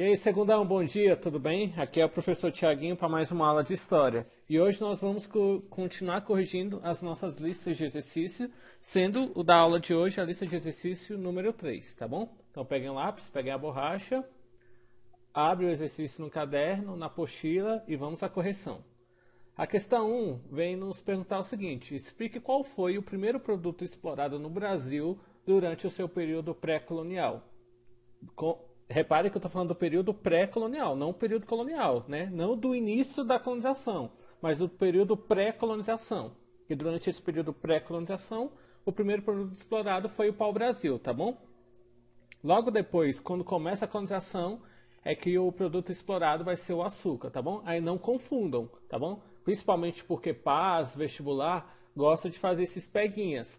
E aí, segundão, bom dia, tudo bem? Aqui é o professor Tiaguinho para mais uma aula de História. E hoje nós vamos continuar corrigindo as nossas listas de exercício, sendo o da aula de hoje a lista de exercício número 3, tá bom? Então peguem o lápis, peguem a borracha, abre o exercício no caderno, na apostila e vamos à correção. A questão 1 vem nos perguntar o seguinte: explique qual foi o primeiro produto explorado no Brasil durante o seu período pré-colonial. Repare que eu estou falando do período pré-colonial, não o período colonial, né? Não do início da colonização, mas do período pré-colonização. E durante esse período pré-colonização, o primeiro produto explorado foi o pau-brasil, tá bom? Logo depois, quando começa a colonização, é que o produto explorado vai ser o açúcar, tá bom? Aí não confundam, tá bom? Principalmente porque PAS, vestibular, gosta de fazer esses peguinhas.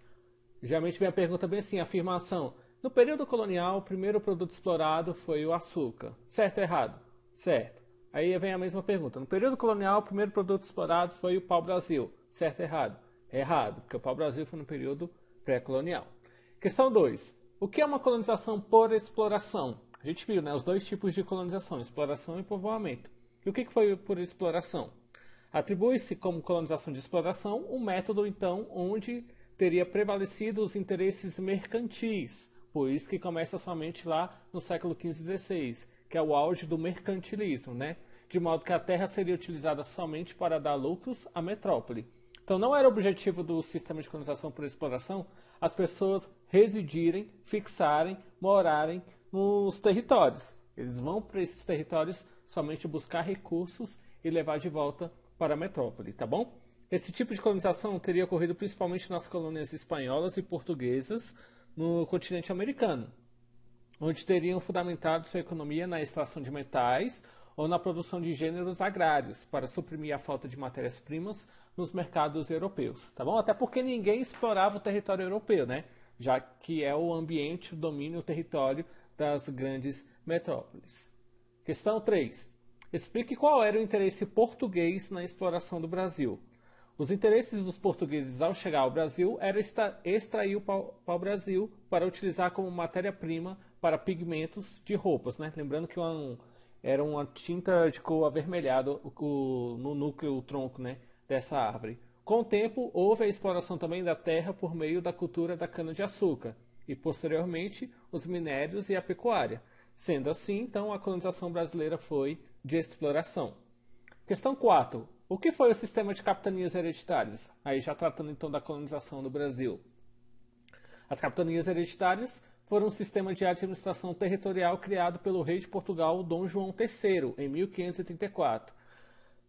Geralmente vem a pergunta bem assim, afirmação: no período colonial, o primeiro produto explorado foi o açúcar. Certo ou errado? Certo. Aí vem a mesma pergunta. No período colonial, o primeiro produto explorado foi o pau-brasil. Certo ou errado? Errado, porque o pau-brasil foi no período pré-colonial. Questão 2. O que é uma colonização por exploração? A gente viu, né, os dois tipos de colonização, exploração e povoamento. E o que foi por exploração? Atribui-se como colonização de exploração um método, então, onde teria prevalecido os interesses mercantis. Por isso que começa somente lá no século XV e XVI, que é o auge do mercantilismo, né? De modo que a terra seria utilizada somente para dar lucros à metrópole. Então não era objetivo do sistema de colonização por exploração as pessoas residirem, fixarem, morarem nos territórios. Eles vão para esses territórios somente buscar recursos e levar de volta para a metrópole, tá bom? Esse tipo de colonização teria ocorrido principalmente nas colônias espanholas e portuguesas no continente americano, onde teriam fundamentado sua economia na extração de metais ou na produção de gêneros agrários para suprimir a falta de matérias-primas nos mercados europeus, tá bom? Até porque ninguém explorava o território europeu, né? Já que é o ambiente, o domínio, o território das grandes metrópoles. Questão 3. Explique qual era o interesse português na exploração do Brasil. Os interesses dos portugueses ao chegar ao Brasil era extrair o pau-brasil para utilizar como matéria-prima para pigmentos de roupas, né? Lembrando que era uma tinta de cor avermelhada no núcleo, o tronco, né, dessa árvore. Com o tempo, houve a exploração também da terra por meio da cultura da cana-de-açúcar e, posteriormente, os minérios e a pecuária. Sendo assim, então, a colonização brasileira foi de exploração. Questão 4. O que foi o sistema de capitanias hereditárias? Aí já tratando então da colonização do Brasil. As capitanias hereditárias foram um sistema de administração territorial criado pelo rei de Portugal, Dom João III, em 1534.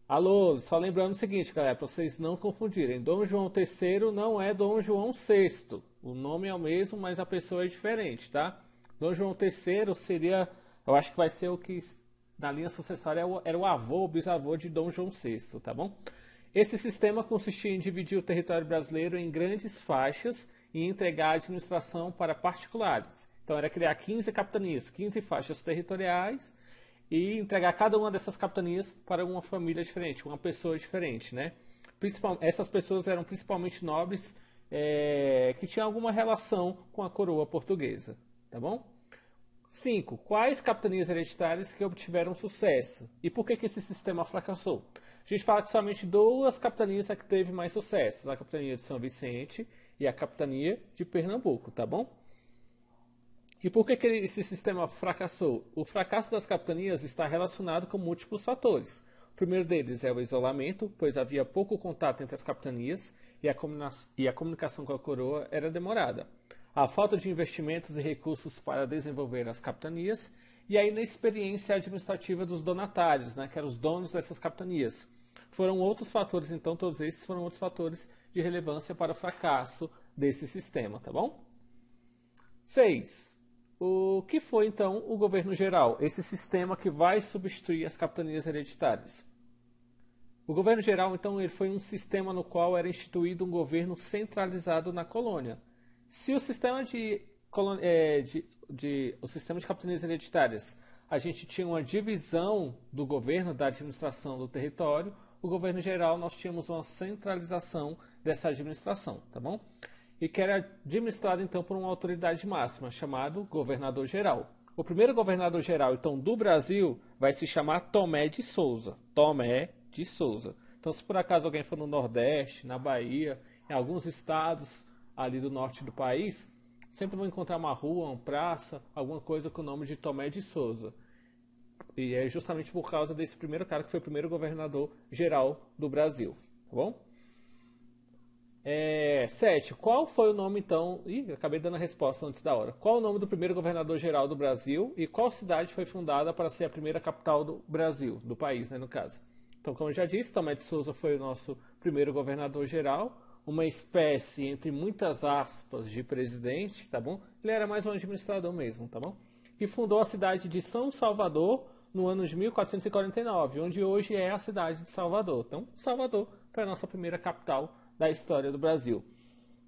Alô, só lembrando o seguinte, galera, para vocês não confundirem. Dom João III não é Dom João VI. O nome é o mesmo, mas a pessoa é diferente, tá? Dom João III seria, eu acho que vai ser o que na linha sucessória era o avô, o bisavô de Dom João VI, tá bom? Esse sistema consistia em dividir o território brasileiro em grandes faixas e entregar a administração para particulares. Então era criar 15 capitanias, 15 faixas territoriais e entregar cada uma dessas capitanias para uma família diferente, uma pessoa diferente, né? Essas pessoas eram principalmente nobres que tinham alguma relação com a coroa portuguesa, tá bom? 5. Quais capitanias hereditárias que obtiveram sucesso? E por que esse sistema fracassou? A gente fala que somente duas capitanias é que teve mais sucesso. A capitania de São Vicente e a capitania de Pernambuco, tá bom? E por que esse sistema fracassou? O fracasso das capitanias está relacionado com múltiplos fatores. O primeiro deles é o isolamento, pois havia pouco contato entre as capitanias e a comunicação com a coroa era demorada. A falta de investimentos e recursos para desenvolver as capitanias e a inexperiência administrativa dos donatários, né, que eram os donos dessas capitanias. Foram outros fatores, então, todos esses foram outros fatores de relevância para o fracasso desse sistema, tá bom? 6. O que foi, então, o governo geral? Esse sistema que vai substituir as capitanias hereditárias. O governo geral, então, ele foi um sistema no qual era instituído um governo centralizado na colônia. Se o sistema o sistema de capitanias hereditárias, a gente tinha uma divisão do governo, da administração do território, o governo geral nós tínhamos uma centralização dessa administração, tá bom? E que era administrado então por uma autoridade máxima, chamado governador geral. O primeiro governador geral, então, do Brasil vai se chamar Tomé de Souza. Tomé de Souza. Então, se por acaso alguém for no Nordeste, na Bahia, em alguns estados ali do norte do país, sempre vão encontrar uma rua, uma praça, alguma coisa com o nome de Tomé de Souza. E é justamente por causa desse primeiro cara que foi o primeiro governador geral do Brasil. Tá bom? 7. Qual foi o nome, então... Ih, acabei dando a resposta antes da hora. Qual o nome do primeiro governador geral do Brasil e qual cidade foi fundada para ser a primeira capital do Brasil, do país, né, no caso? Então, como eu já disse, Tomé de Souza foi o nosso primeiro governador geral, uma espécie, entre muitas aspas, de presidente, tá bom? Ele era mais um administrador mesmo, tá bom? E fundou a cidade de São Salvador no ano de 1449, onde hoje é a cidade de Salvador. Então, Salvador foi a nossa primeira capital da história do Brasil.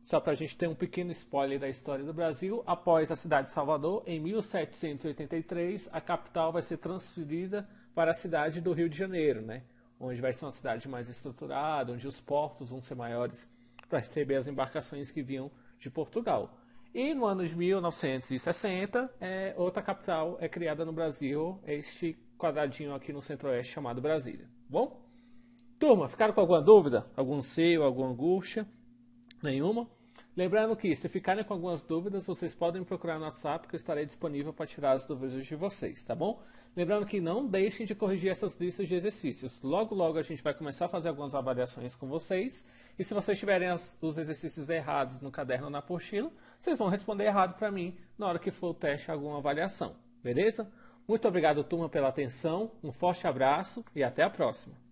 Só para a gente ter um pequeno spoiler da história do Brasil, após a cidade de Salvador, em 1783, a capital vai ser transferida para a cidade do Rio de Janeiro, né? Onde vai ser uma cidade mais estruturada, onde os portos vão ser maiores para receber as embarcações que vinham de Portugal. E no ano de 1960, outra capital é criada no Brasil, este quadradinho aqui no centro-oeste chamado Brasília. Bom? Turma, ficaram com alguma dúvida? Algum anseio, alguma angústia? Nenhuma? Lembrando que, se ficarem com algumas dúvidas, vocês podem me procurar no WhatsApp, que eu estarei disponível para tirar as dúvidas de vocês, tá bom? Lembrando que não deixem de corrigir essas listas de exercícios. Logo, logo a gente vai começar a fazer algumas avaliações com vocês. E se vocês tiverem os exercícios errados no caderno ou na apostila, vocês vão responder errado para mim na hora que for o teste alguma avaliação. Beleza? Muito obrigado, turma, pela atenção. Um forte abraço e até a próxima.